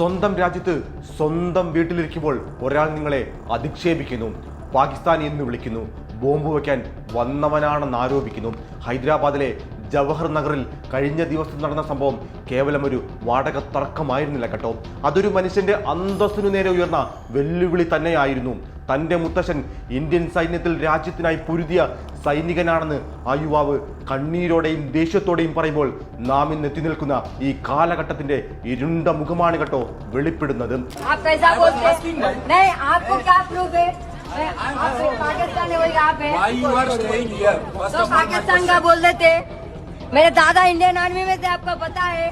സ്വന്തം രാജ്യത്ത് സ്വന്തം വീട്ടിലിരിക്കുമ്പോൾ ഒരാൾ നിങ്ങളെ അധിക്ഷേപിക്കുന്നു, പാകിസ്ഥാനി എന്ന് വിളിക്കുന്നു, ബോംബ് വയ്ക്കാൻ വന്നവനാണെന്ന് ആരോപിക്കുന്നു. ഹൈദരാബാദിലെ ജവഹർ നഗറിൽ കഴിഞ്ഞ ദിവസം നടന്ന സംഭവം കേവലം ഒരു വാടക തർക്കമായിരുന്നില്ല കേട്ടോ. അതൊരു മനുഷ്യന്റെ അന്തസ്സിനു നേരെ ഉയർന്ന വെല്ലുവിളി തന്നെയായിരുന്നു. തൻ്റെ മുത്തശ്ശൻ ഇന്ത്യൻ സൈന്യത്തിൽ രാജ്യത്തിനായി പൊരുതിയ സൈനികനാണെന്ന് ആ യുവാവ് കണ്ണീരോടെയും ദേഷ്യത്തോടെയും പറയുമ്പോൾ നാം ഇന്ന് എത്തി നിൽക്കുന്ന ഈ കാലഘട്ടത്തിന്റെ ഇരുണ്ട മുഖമാണ് കേട്ടോ വെളിപ്പെടുന്നത്. मेरे दादा इंडियन आर्मी में थे, आपको पता है,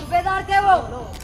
सूबेदार थे वो.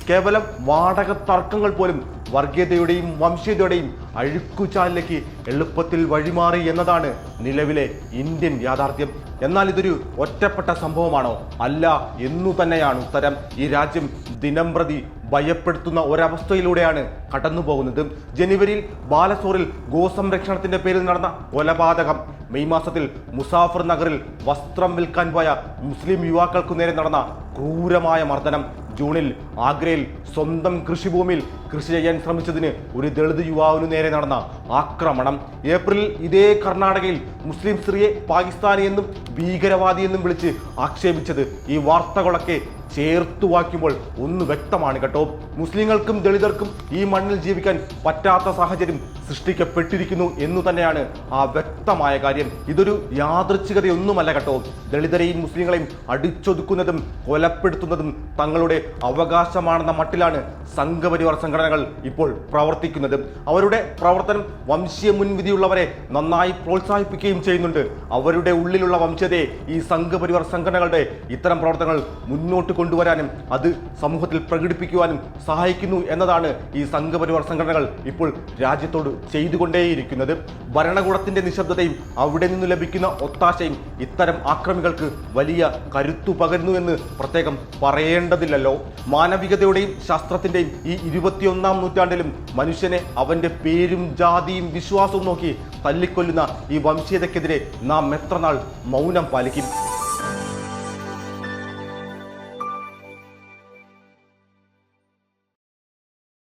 കേവലം വാടക തർക്കങ്ങൾ പോലും വർഗീയതയുടെയും വംശീയതയുടെയും അഴുക്കുചാലിലേക്ക് എളുപ്പത്തിൽ വഴിമാറി എന്നതാണ് നിലവിലെ ഇന്ത്യൻ യാഥാർത്ഥ്യം. എന്നാൽ ഇതൊരു ഒറ്റപ്പെട്ട സംഭവമാണോ? അല്ല എന്നു തന്നെയാണ് ഉത്തരം. ഈ രാജ്യം ദിനംപ്രതി ഭയപ്പെടുത്തുന്ന ഒരവസ്ഥയിലൂടെയാണ് കടന്നു പോകുന്നത്. ജനുവരിയിൽ ബാലസോറിൽ ഗോസംരക്ഷണത്തിന്റെ പേരിൽ നടന്ന കൊലപാതകം, മെയ് മാസത്തിൽ മുസാഫർ നഗറിൽ വസ്ത്രം വിൽക്കാൻ പോയ മുസ്ലിം യുവാക്കൾക്കു നേരെ നടന്ന ക്രൂരമായ മർദ്ദനം, ജൂണിൽ ആഗ്രയിൽ സ്വന്തം കൃഷിഭൂമിയിൽ കൃഷി ചെയ്യാൻ ശ്രമിച്ചതിന് ഒരു ദളിത് യുവാവിനു നേരെ നടന്ന ആക്രമണം, ഏപ്രിലിൽ ഇതേ കർണാടകയിൽ മുസ്ലിം സ്ത്രീയെ പാകിസ്ഥാനി എന്നും ഭീകരവാദി എന്നും വിളിച്ച് ആക്ഷേപിച്ചത്. ഈ വാർത്തകളൊക്കെ ചേർത്തു വായിക്കുമ്പോൾ ഒന്ന് വ്യക്തമാണ് കേട്ടോ, മുസ്ലിങ്ങൾക്കും ദളിതർക്കും ഈ മണ്ണിൽ ജീവിക്കാൻ പറ്റാത്ത സാഹചര്യം സൃഷ്ടിക്കപ്പെട്ടിരിക്കുന്നു എന്നു തന്നെയാണ് ആ വ്യക്തമായ കാര്യം. ഇതൊരു യാദൃച്ഛികതയൊന്നുമല്ല കേട്ടോ. ദളിതരെയും മുസ്ലിങ്ങളെയും അടിച്ചൊതുക്കുന്നതും കൊലപ്പെടുത്തുന്നതും തങ്ങളുടെ അവകാശമാണെന്ന മട്ടിലാണ് സംഘപരിവാർ സംഘടനകൾ ഇപ്പോൾ പ്രവർത്തിക്കുന്നത്. അവരുടെ പ്രവർത്തനം വംശീയ മുൻവിധിയുള്ളവരെ നന്നായി പ്രോത്സാഹിപ്പിക്കുകയും ചെയ്യുന്നുണ്ട്. അവരുടെ ഉള്ളിലുള്ള വംശീയതയെ ഈ സംഘപരിവാർ സംഘടനകളുടെ ഇത്തരം പ്രവർത്തനങ്ങൾ മുന്നോട്ട് കൊണ്ടുവരാനും അത് സമൂഹത്തിൽ പ്രകടിപ്പിക്കുവാനും സഹായിക്കുന്നു എന്നതാണ് ഈ സംഘപരിവാർ സംഘടനകൾ ഇപ്പോൾ രാജ്യത്തോട് ചെയ്തുകൊണ്ടേയിരിക്കുന്നത്. ഭരണകൂടത്തിന്റെ നിശബ്ദതയും അവിടെ നിന്ന് ലഭിക്കുന്ന ഒത്താശയും ഇത്തരം ആക്രമികൾക്ക് വലിയ കരുത്തു പകരുന്നു എന്ന് പ്രത്യേകം പറയേണ്ടതില്ലല്ലോ. മാനവികതയുടെയും ശാസ്ത്രത്തിന്റെയും ഈ 21-ാം നൂറ്റാണ്ടിലും മനുഷ്യനെ അവന്റെ പേരും ജാതിയും വിശ്വാസവും നോക്കി തല്ലിക്കൊല്ലുന്ന ഈ വംശീയതയ്ക്കെതിരെ നാം എത്ര നാൾ മൗനം പാലിക്കും?